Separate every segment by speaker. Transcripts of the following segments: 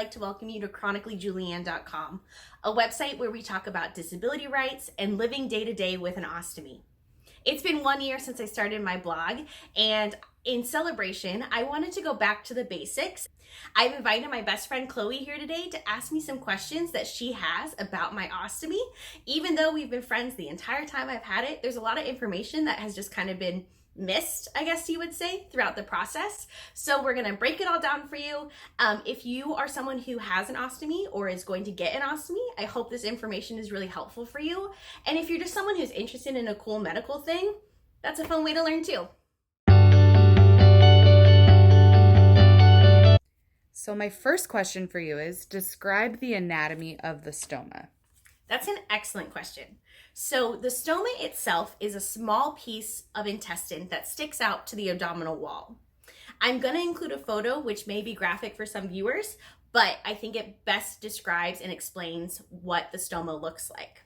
Speaker 1: like to welcome you to chronicallyjulianne.com, a website where we talk about disability rights and living day to day with an ostomy. It's been 1 year since I started my blog, and in celebration, I wanted to go back to the basics. I've invited my best friend Chloe here today to ask me some questions that she has about my ostomy. Even though we've been friends the entire time I've had it, there's a lot of information that has just kind of been missed, I guess you would say, throughout the process. So we're gonna break it all down for you. If you are someone who has an ostomy or is going to get an ostomy, I hope this information is really helpful for you. And if you're just someone who's interested in a cool medical thing, that's a fun way to learn too.
Speaker 2: So my first question for you is, describe the anatomy of the stoma.
Speaker 1: That's an excellent question. So the stoma itself is a small piece of intestine that sticks out to the abdominal wall. I'm going to include a photo which may be graphic for some viewers, but I think it best describes and explains what the stoma looks like.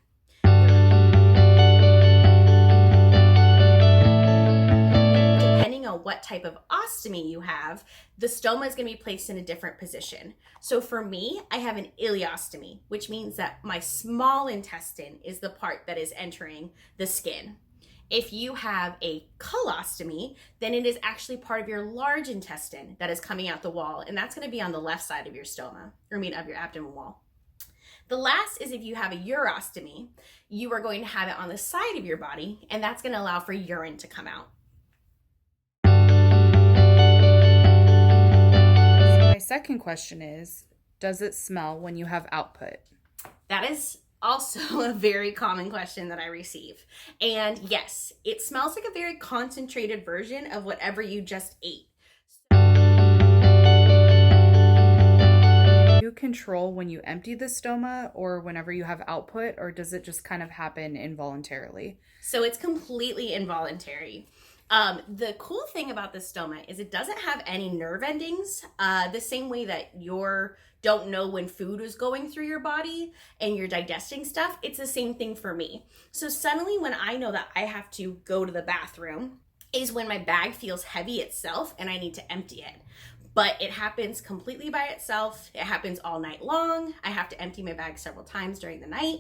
Speaker 1: Depending on what type of ostomy you have, the stoma is going to be placed in a different position. So for me, I have an ileostomy, which means that my small intestine is the part that is entering the skin. If you have a colostomy, then it is actually part of your large intestine that is coming out the wall, and that's going to be on the left side of your stoma, of your abdomen wall. The last is if you have a urostomy, you are going to have it on the side of your body, and that's going to allow for urine to come out.
Speaker 2: My second question is, does it smell when you have output?
Speaker 1: That is also a very common question that I receive. And yes, it smells like a very concentrated version of whatever you just ate.
Speaker 2: Do you control when you empty the stoma or whenever you have output, or does it just kind of happen involuntarily?
Speaker 1: So it's completely involuntary. The cool thing about the stoma is it doesn't have any nerve endings, the same way that you don't know when food is going through your body and you're digesting stuff. It's the same thing for me. So suddenly when I know that I have to go to the bathroom is when my bag feels heavy itself and I need to empty it. But it happens completely by itself. It happens all night long. I have to empty my bag several times during the night,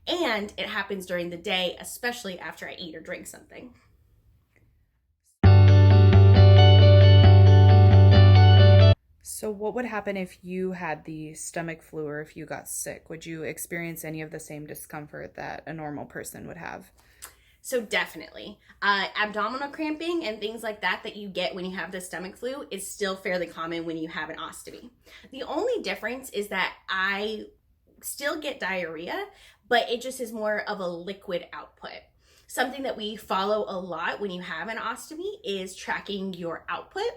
Speaker 1: and it happens during the day, especially after I eat or drink something.
Speaker 2: So what would happen if you had the stomach flu or if you got sick? Would you experience any of the same discomfort that a normal person would have?
Speaker 1: So definitely. Abdominal cramping and things like that you get when you have the stomach flu is still fairly common when you have an ostomy. The only difference is that I still get diarrhea, but it just is more of a liquid output. Something that we follow a lot when you have an ostomy is tracking your output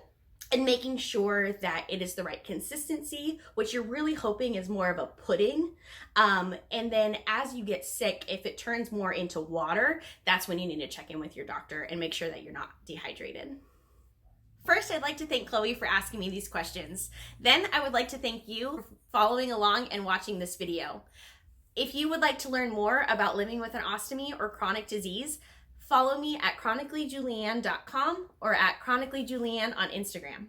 Speaker 1: and making sure that it is the right consistency, which you're really hoping is more of a pudding. And then as you get sick, if it turns more into water, that's when you need to check in with your doctor and make sure that you're not dehydrated. First, I'd like to thank Chloe for asking me these questions. Then I would like to thank you for following along and watching this video. If you would like to learn more about living with an ostomy or chronic disease, follow me at chronicallyjulianne.com or at chronicallyjulianne on Instagram.